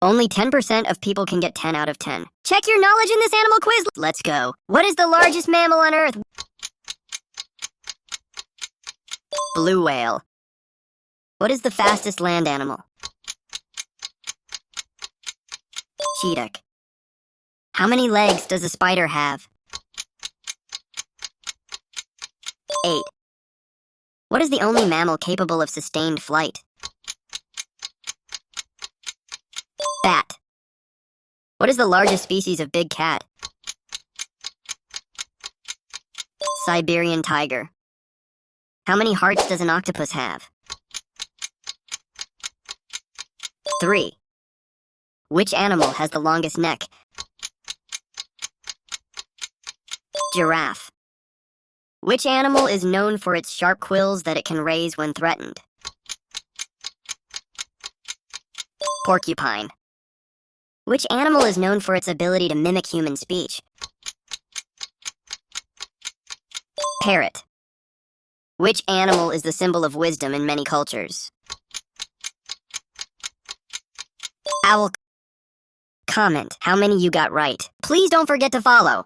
Only 10% of people can get 10 out of 10. Check your knowledge in this animal quiz. Let's go. What is the largest mammal on Earth? Blue whale. What is the fastest land animal? Cheetah. How many legs does a spider have? 8. What is the only mammal capable of sustained flight? Bat. What is the largest species of big cat? Siberian tiger. How many hearts does an octopus have? 3. Which animal has the longest neck? Giraffe. Which animal is known for its sharp quills that it can raise when threatened? Porcupine. Which animal is known for its ability to mimic human speech? Parrot. Which animal is the symbol of wisdom in many cultures? Owl. Comment how many you got right. Please don't forget to follow.